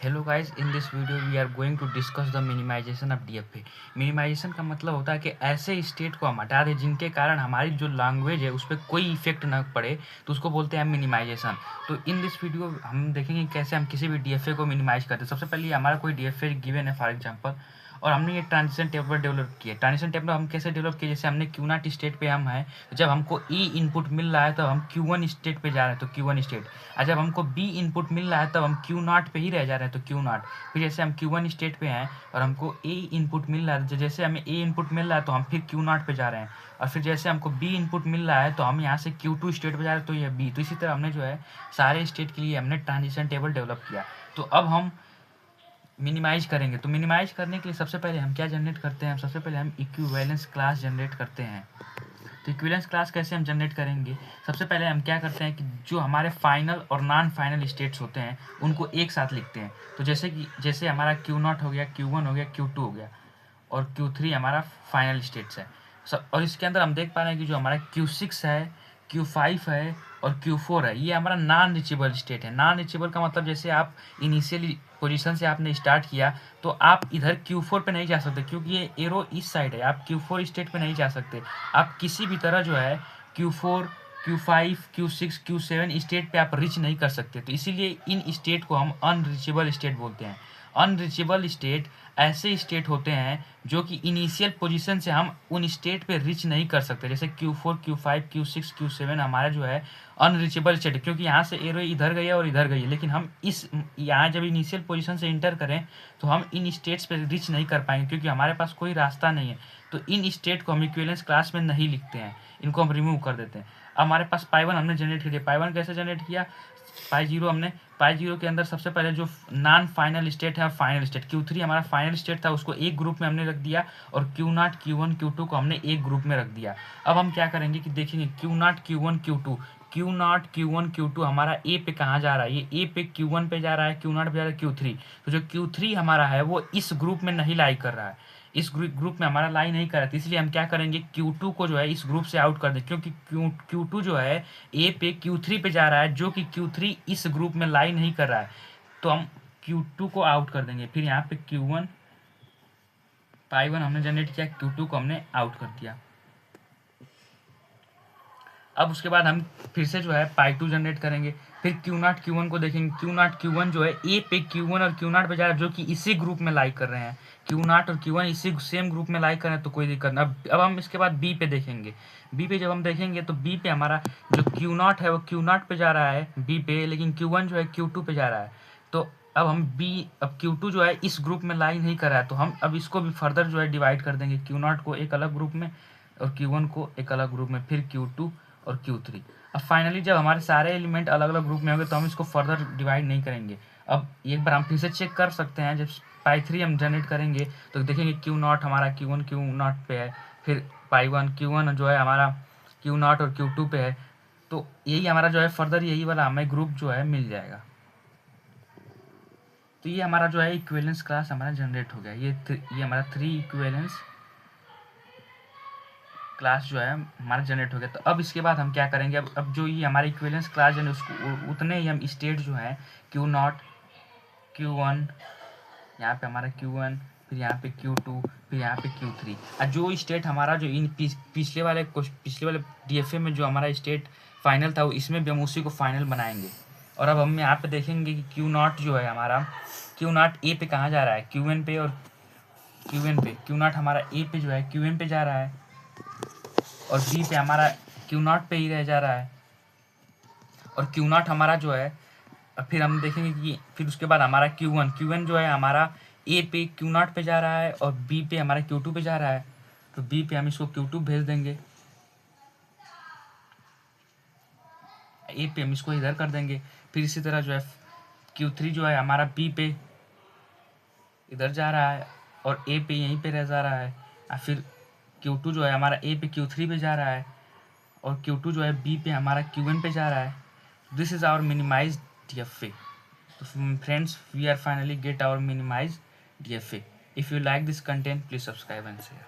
Hello guys, in this video we are going to discuss the minimization of DFA. Minimization का मतलब होता है कि ऐसे स्टेट को हम हटा दें जिनके कारण हमारी जो लैंग्वेज है उस पर कोई इफेक्ट ना पड़े, तो उसको बोलते हैं मिनिमाइजेशन। तो इन दिस वीडियो हम देखेंगे कैसे हम किसी भी डीएफए को मिनिमाइज करते हैं। सबसे पहले हमारा कोई डीएफए गिवन है फॉर एग्जांपल, और हमने ये ट्रांजिशन टेबल डेवलप किया। ट्रांजिशन टेबल हम कैसे डेवलप किए, जैसे हमने क्यू नॉट स्टेट पे हम हैं, तो जब हमको ई इनपुट मिल रहा है तो हम क्यू वन स्टेट पे जा रहे हैं, तो क्यू वन स्टेट। और जब हमको बी इनपुट मिल रहा है तब हम क्यू नॉट पे ही रह जा रहे हैं, तो क्यू नॉट। फिर जैसे हम क्यू वन स्टेट पे हैं और हमको ए इनपुट मिल रहा है, जैसे हमें ए इनपुट मिल रहा है तो हम फिर क्यू नॉट पे जा रहे हैं। और फिर जैसे हमको बी इनपुट मिल रहा है तो हम यहाँ से क्यू टू स्टेट पे जा रहे हैं, तो ये बी। तो इसी तरह हमने जो है सारे स्टेट के लिए हमने ट्रांजिशन टेबल डेवलप किया। तो अब हम मिनिमाइज करेंगे। तो मिनिमाइज करने के लिए सबसे पहले हम क्या जनरेट करते हैं, सबसे पहले हम इक्विवेलेंस क्लास जनरेट करते हैं। तो इक्विवेलेंस क्लास कैसे हम जनरेट करेंगे, सबसे पहले हम क्या करते हैं कि जो हमारे फाइनल और नॉन फाइनल स्टेट्स होते हैं उनको एक साथ लिखते हैं। तो जैसे हमारा क्यू नॉट हो गया, क्यू वन हो गया, क्यू टू हो गया, और क्यू थ्री हमारा फाइनल स्टेट्स है सब। और इसके अंदर हम देख पा रहे हैं कि जो हमारा क्यू सिक्स है, क्यू फाइव है और क्यू फोर है, ये हमारा नॉन रीचेबल स्टेट है। नॉन रीचेबल का मतलब जैसे आप इनिशियली पोजीशन से आपने स्टार्ट किया तो आप इधर Q4 पे नहीं जा सकते, क्योंकि ये एरो इस साइड है। आप Q4 स्टेट पे नहीं जा सकते। आप किसी भी तरह जो है Q4, Q5, Q6, Q7 state पे आप रीच नहीं कर सकते। तो इसीलिए इन स्टेट को हम अनरीचेबल स्टेट बोलते हैं। अनरीचेबल स्टेट ऐसे स्टेट होते हैं जो कि इनिशियल पोजीशन से हम उन स्टेट पे रीच नहीं कर सकते। जैसे Q4, Q5, Q6, Q7 हमारा जो है अनरीचेबल स्टेट है, क्योंकि यहाँ से एरो इधर गई है और इधर गई है। लेकिन हम इस यहाँ जब इनिशियल पोजीशन से इंटर करें तो हम इन स्टेट्स पे रीच नहीं कर पाएंगे, क्योंकि हमारे पास कोई रास्ता नहीं है। तो इन स्टेट को हम इक्विवेलेंस क्लास में नहीं लिखते हैं, इनको हम रिमूव कर देते हैं। अब हमारे पास पाई वन हमने जनरेट किया। पाई वन कैसे जनरेट किया, पाई जीरो के अंदर सबसे पहले जो नॉन फाइनल स्टेट है और फाइनल स्टेट, क्यू थ्री हमारा फाइनल स्टेट था, उसको एक ग्रुप में हमने रख दिया, और Q naught, Q one, Q two को हमने एक ग्रुप में रख दिया। अब हम क्या करेंगे कि देखेंगे Q naught, Q one, Q two, Q naught, Q one, Q two हमारा ए पे कहाँ जा रहा है, ये ए पे क्यू वन पे जा रहा है, क्यू नॉट पे जा रहा है क्यू थ्री। तो जो क्यू थ्री हमारा है वो इस ग्रुप में नहीं लाई कर रहा है, इस ग्रुप में हमारा लाई नहीं कर रहा है। तो इसलिए हम क्या करेंगे, Q2 को जो है इस ग्रुप से आउट कर दें, क्योंकि Q2 जो है ए पे Q3 पे जा रहा है, जो कि Q3 इस ग्रुप में लाई नहीं कर रहा है। तो हम Q2 को आउट कर देंगे। फिर यहाँ पे Q1 पाई वन हमने जनरेट किया, Q2 को हमने आउट कर दिया। अब उसके बाद हम फिर से जो है पाई टू जनरेट करेंगे। फिर क्यू नॉट, क्यू वन को देखेंगे। क्यू नॉट, क्यू वन जो है ए पे क्यू वन और क्यू नॉट पे जा रहा है, जो कि इसी ग्रुप में लाइक कर रहे हैं। क्यू नॉट और क्यू वन इसी सेम ग्रुप में लाइक कर रहे हैं, तो कोई दिक्कत नहीं। अब हम इसके बाद बी पे देखेंगे। बी पे जब हम देखेंगे तो बी पे हमारा जो क्यू नॉट है वो क्यू नॉट पे जा रहा है बी पे, लेकिन क्यू वन जो है क्यू टू पे जा रहा है। तो अब क्यू टू जो है इस ग्रुप में लाई नहीं कर रहा है, तो हम अब इसको भी फर्दर जो है डिवाइड कर देंगे। क्यू नॉट को एक अलग ग्रुप में और क्यू वन को एक अलग ग्रुप में, फिर क्यू टू और क्यू थ्री। अब फाइनली जब हमारे सारे एलिमेंट अलग अलग ग्रुप में होंगे तो हम इसको फर्दर डिवाइड नहीं करेंगे। अब एक बार हम फिर से चेक कर सकते हैं, जब पाई थ्री हम जनरेट करेंगे तो देखेंगे क्यू नॉट हमारा क्यू वन, क्यू नॉट पे है। फिर पाई वन, क्यू वन जो है हमारा क्यू नॉट और क्यू टू पे है। तो यही हमारा जो है फर्दर यही वाला हमें ग्रुप जो है मिल जाएगा। तो ये हमारा जो है इक्विवेलेंस क्लास हमारा जनरेट हो गया। ये हमारा थ्री इक्विवेलेंस क्लास जो है हमारा जनरेट हो गया। तो अब इसके बाद हम क्या करेंगे, अब जो ये हमारे इक्विवेलेंस क्लास जनरेट उसको उतने ही हम स्टेट जो है क्यू नॉट, क्यू वन, यहाँ पे हमारा क्यू वन, फिर यहाँ पे क्यू टू, फिर यहाँ पे क्यू थ्री, और जो स्टेट हमारा जो इन पिछले वाले डीएफए में जो हमारा स्टेट फाइनल था, वो इसमें भी हम उसी को फाइनल बनाएंगे। और अब हम यहाँ पे देखेंगे कि क्यू नॉट जो है हमारा, क्यू नॉट ए पे कहाँ जा रहा है, क्यू एन पे, और क्यू एन पे क्यू नॉट हमारा ए पे जो है क्यू एन पे जा रहा है, और बी पे हमारा क्यू नॉट पे ही रह जा रहा है। और क्यू नॉट हमारा जो है फिर हम देखेंगे कि फिर उसके बाद हमारा क्यू वन जो है हमारा ए पे क्यू नॉट पे जा रहा है, और बी पे हमारा क्यू टू पे जा रहा है। तो बी पे हम इसको क्यू टू भेज देंगे, ए पे हम इसको इधर कर देंगे। फिर इसी तरह जो है क्यू थ्री जो है हमारा बी पे इधर जा रहा है, और ए पे यहीं पे रह जा रहा है। और फिर क्यू टू जो है हमारा ए पे क्यू थ्री पे जा रहा है, और क्यू टू जो है बी पे हमारा क्यू वन पे जा रहा है। This is our minimize DFA. तो friends, we are finally get our minimize DFA. If you like this content, please subscribe and share.